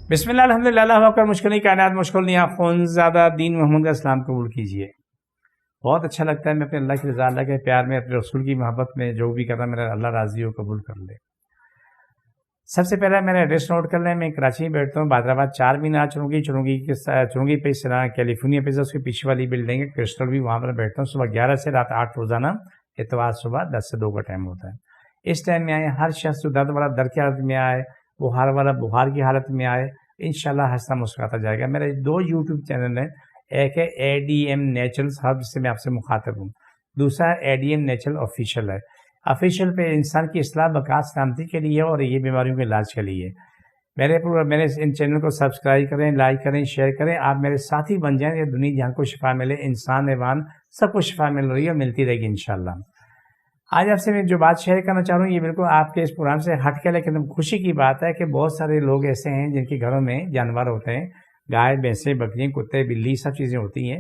بسم اللہ الحمدللہ اللہ اکبر مشکل کائنات مشکل نہیں خون زیادہ دین محمد کا اسلام قبول کیجیے. بہت اچھا لگتا ہے. میں اپنے اللہ کی رضا اللہ کے پیار میں اپنے رسول کی محبت میں جو بھی کرتا میرا اللہ راضی ہو قبول کر لے. سب سے پہلے میرا ایڈریس نوٹ کر لیں. میں کراچی میں بیٹھتا ہوں, بادرآباد 4 مینار چرونگی پہ کیلیفورنیا پہ اس کے پیچھے والی بلڈنگ ہے کرسٹل بھی, وہاں پر بیٹھتا ہوں. صبح 11 سے رات 8 روزانہ, اتوار صبح 10 سے 2 کا ٹائم ہوتا ہے. اس ٹائم میں آئے. ہر شخص جو درد والا درد کی حالت میں آئے, بخار والا بخار کی حالت میں آئے, انشاءاللہ ہنستا مسکراتا جائے گا. میرے 2 یوٹیوب چینل ہیں. ایک ہے ADM نیچرلز ہب, جس سے میں آپ سے مخاطب ہوں. دوسرا ADM نیچرل آفیشیل ہے. آفیشیل پہ انسان کی اصلاح بقا سلامتی کے لیے اور یہ بیماریوں کے علاج کے لیے. میرے ان چینل کو سبسکرائب کریں, لائک کریں, شیئر کریں. آپ میرے ساتھی بن جائیں. یہ دنیا جہاں کو شفا ملے, انسان حیوان سب کو شفا مل رہی ہے اور ملتی رہے گی انشاءاللہ. آج آپ سے میں جو بات شیئر کرنا چاہ رہا ہوں یہ بالکل آپ کے اس پروگرام سے ہٹ کے, لیکن خوشی کی بات ہے کہ بہت سارے لوگ ایسے ہیں جن کے گھروں میں جانور ہوتے ہیں, گائے بھینسیں بکریاں کتے بلی سب چیزیں ہوتی ہیں,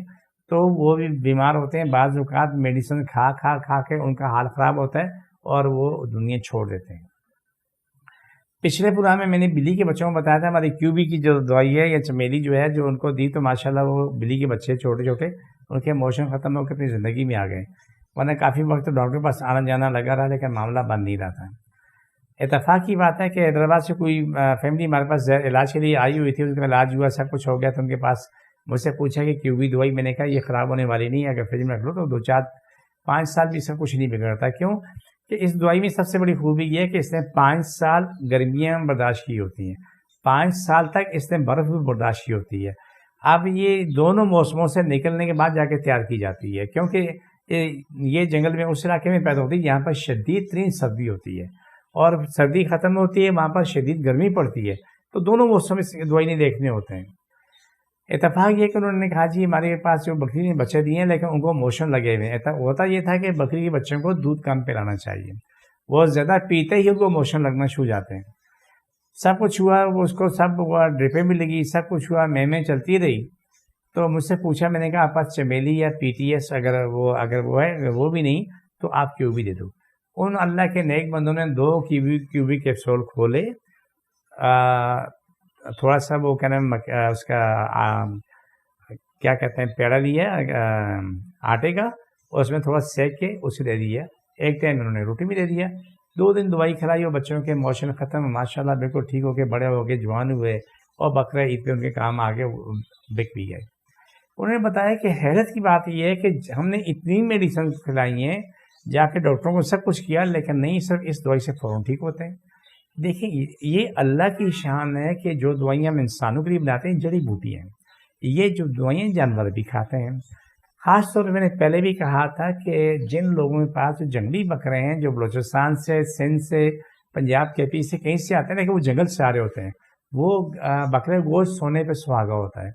تو وہ بھی بیمار ہوتے ہیں. بعض اوقات میڈیسن کھا کے ان کا حال خراب ہوتا ہے اور وہ دنیا چھوڑ دیتے ہیں. پچھلے پروگرام میں نے بلی کے بچوں کو بتایا تھا ہماری QB کی جو دوائی ہے یا چمیلی جو ہے جو ان کو دی, تو ماشاءاللہ وہ بلی کے بچے چھوٹے چھوٹے ان کے موشن ختم ہو کے اپنی زندگی میں آ گئے. ورنہ کافی وقت ڈاکٹر کے پاس آنا جانا لگا رہا, لیکن معاملہ بن نہیں رہا تھا. اتفاق کی بات ہے کہ حیدرآباد سے کوئی فیملی ہمارے پاس علاج کے لیے آئی ہوئی تھی. اس کا علاج ہوا, سب کچھ ہو گیا, تو ان کے پاس مجھ سے پوچھا کہ QB دوائی. میں نے کہا یہ خراب ہونے والی نہیں ہے, اگر فریج میں رکھ لو تو 2-4-5 سال بھی اس کا کچھ نہیں بگڑتا. کیوں کہ اس دوائی میں سب سے بڑی خوبی یہ ہے کہ اس نے 5 سال گرمیاں برداشت کی ہوتی ہیں, 5 سال تک اس نے برف بھی برداشت کی ہوتی ہے. اب یہ دونوں موسموں سے نکلنے کے بعد جا کے تیار کی جاتی ہے, کیونکہ یہ جنگل میں اس علاقے میں پیدا ہوتی ہے جہاں پر شدید ترین سردی ہوتی ہے, اور سردی ختم ہوتی ہے وہاں پر شدید گرمی پڑتی ہے. تو دونوں موسم اس دوائی نہیں دیکھنے ہوتے ہیں. اتفاق یہ کہ انہوں نے کہا جی ہمارے پاس جو بکری نے بچے دیے ہیں لیکن ان کو موشن لگے ہوئے ہیں. ہوتا یہ تھا کہ بکری کے بچوں کو دودھ کم پلانا چاہیے, وہ زیادہ پیتے ہی ان کو موشن لگنا شروع ہو جاتے ہیں. سب کچھ ہوا, اس کو سب ڈرپیں بھی لگی, سب کچھ ہوا, میں چلتی رہی. تو مجھ سے پوچھا, میں نے کہا آپ پاس چمیلی یا PTS اگر وہ ہے وہ بھی نہیں تو آپ QB دے دو. ان اللہ کے نیک بندوں نے 2 QB کیپسول کھولے, تھوڑا سا وہ کیا نام اس کا کیا کہتے ہیں پیڑا لیا آٹے کا, اور اس میں تھوڑا سیک کے اسے دے دیا. ایک ٹائم انہوں نے روٹی بھی دے دیا. 2 دن دوائی کھلائی اور بچوں کے موشن ختم, ماشاءاللہ بالکل ٹھیک ہو کے بڑے ہو کے جوان ہوئے, اور بقرہ عید پہ ان کے کام آگے بک بھی گئے. انہوں نے بتایا کہ حیرت کی بات یہ ہے کہ ہم نے اتنی میڈیسن کھلائی ہیں, جا کے ڈاکٹروں کو سب کچھ کیا, لیکن نہیں صرف اس دوائی سے فوراً ٹھیک ہوتے ہیں. دیکھیں یہ اللہ کی شان ہے کہ جو دوائیاں ہم انسانوں کے لیے بناتے ہیں جڑی بوٹی ہیں, یہ جو دوائیاں جانور بھی کھاتے ہیں. خاص طور پہ میں نے پہلے بھی کہا تھا کہ جن لوگوں کے پاس جو جنگلی بکرے ہیں جو بلوچستان سے, سندھ سے, پنجاب KP سے کہیں سے آتے ہیں, لیکن وہ جنگل سے آ رہے ہوتے ہیں, وہ بکرے گوشت سونے پہ سہاگا ہوتا ہے.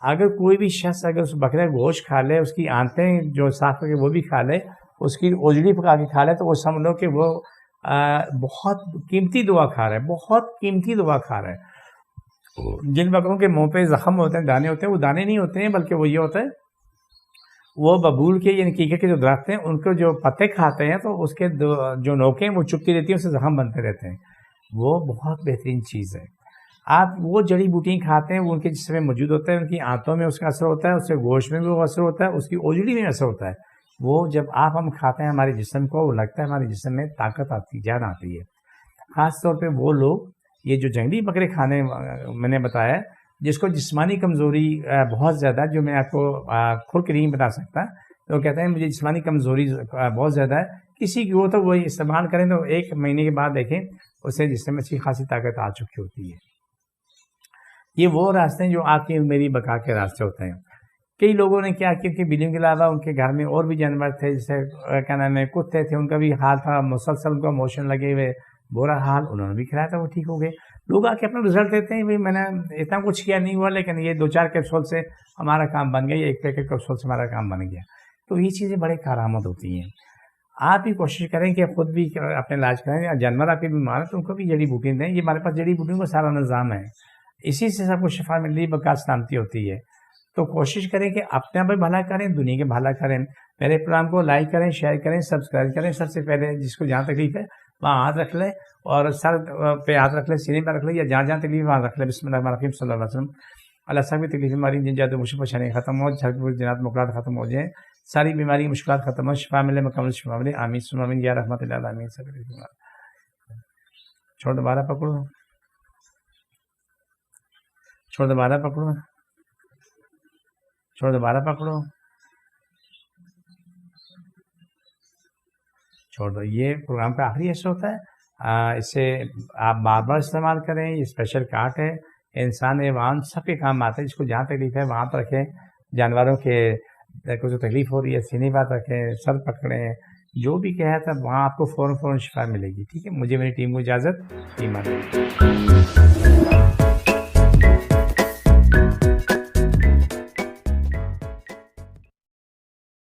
اگر کوئی بھی شخص اگر اس بکرے گوشت کھا لے, اس کی آنتیں جو صاف کر کے وہ بھی کھا لے, اس کی اوجڑی پکا کے کھا لے, تو وہ سمجھ لو کہ وہ بہت قیمتی دوا کھا رہا ہے, بہت قیمتی دوا کھا رہا ہے. جن بکروں کے منہ پہ زخم ہوتے ہیں, دانے ہوتے ہیں, وہ دانے نہیں ہوتے ہیں بلکہ وہ یہ ہوتا ہے وہ ببول کے یعنی کیکر کے جو درخت ہیں ان کو جو پتے کھاتے ہیں تو اس کے جو نوکیں وہ چپتی رہتی ہیں, اس سے زخم بنتے رہتے ہیں. وہ بہت بہترین چیز ہے. آپ وہ جڑی بوٹیاں کھاتے ہیں, وہ ان کے جسم میں موجود ہوتا ہے, ان کی آنتوں میں اس کا اثر ہوتا ہے, اس سے گوشت میں بھی وہ اثر ہوتا ہے, اس کی اوجڑی میں اثر ہوتا ہے. وہ جب ہم کھاتے ہیں ہمارے جسم کو, وہ لگتا ہے ہمارے جسم میں طاقت آتی, جان آتی ہے. خاص طور پہ وہ لوگ یہ جو جنگلی بکرے کھانے میں نے بتایا, جس کو جسمانی کمزوری بہت زیادہ, جو میں آپ کو کھل کے نہیں بتا سکتا, تو کہتے ہیں مجھے جسمانی کمزوری بہت زیادہ ہے, کسی کی وہ تو وہی استعمال کریں تو 1 مہینے کے بعد دیکھیں اسے جسم میں اچھی خاصی طاقت آ چکی ہوتی ہے. یہ وہ راستے ہیں جو آپ کی میری بقا کے راستے ہوتے ہیں. کئی لوگوں نے کیا کیا کہ بلیوں کے علاوہ ان کے گھر میں اور بھی جانور تھے, جیسے کیا نام ہے کتے تھے, ان کا بھی حال تھا مسلسل ان کو موشن لگے ہوئے, برا حال, انہوں نے بھی کھلایا تھا, وہ ٹھیک ہو گئے. لوگ آ کے اپنا رزلٹ دیتے ہیں, بھائی میں نے اتنا کچھ کیا نہیں ہوا, لیکن یہ 2-4 کیپسول سے ہمارا کام بن گیا, 1 پیکٹ کیپسول سے ہمارا کام بن گیا. تو یہ چیزیں بڑے کارآمد ہوتی ہیں. آپ بھی کوشش کریں کہ خود بھی اپنے علاج کریں, یا جانور آپ کے بیمار ہیں تو ان کو بھی جڑی بوٹیاں دیں. یہ ہمارے پاس جڑی بوٹیوں کا سارا نظام ہے, اسی سے سب کو شفا مل رہی, بقا سلامتی ہوتی ہے. تو کوشش کریں کہ اپنا بھی بھلا کریں, دنیا کے بھلا کریں. میرے پروگرام کو لائک کریں, شیئر کریں, سبسکرائب کریں. سب سے پہلے جس کو جہاں تکلیف ہے وہاں ہاتھ رکھ لے اور سر پہ ہاتھ رکھ لے, سینے پہ رکھ لے, یا جہاں جہاں تکلیف وہاں رکھ لے. بسم اللہ الرحمن الرحیم صلی اللہ علیہ وسلم. اللہ سب کی تکلیف بیماری جن جاتے مشکل پریشانی ختم ہو, جنات مقررات ختم ہو جائیں, ساری بیماری مشکلات ختم ہو, شفا ملے, مکمل شفا ملے. آمین ثم آمین یا رحمت اللہ عالمین. چھوڑ دوبارہ پکڑو, چھوڑ دوبارہ پکڑو, چھوڑ دوبارہ پکڑو, چھوڑ دو. یہ پروگرام کا آخری حصہ ہوتا ہے. اسے آپ بار بار استعمال کریں. یہ اسپیشل کارٹ ہے, انسان ایوان سب کے کام آتا ہے. جس کو جہاں تکلیف ہے وہاں پر رکھیں. جانوروں کے کو جو تکلیف ہو رہی ہے سینے بات رکھیں, سر پکڑیں, جو بھی کہا تھا وہاں آپ کو فوراً شفا ملے گی. ٹھیک ہے, مجھے میری ٹیم کو اجازت. ایمان.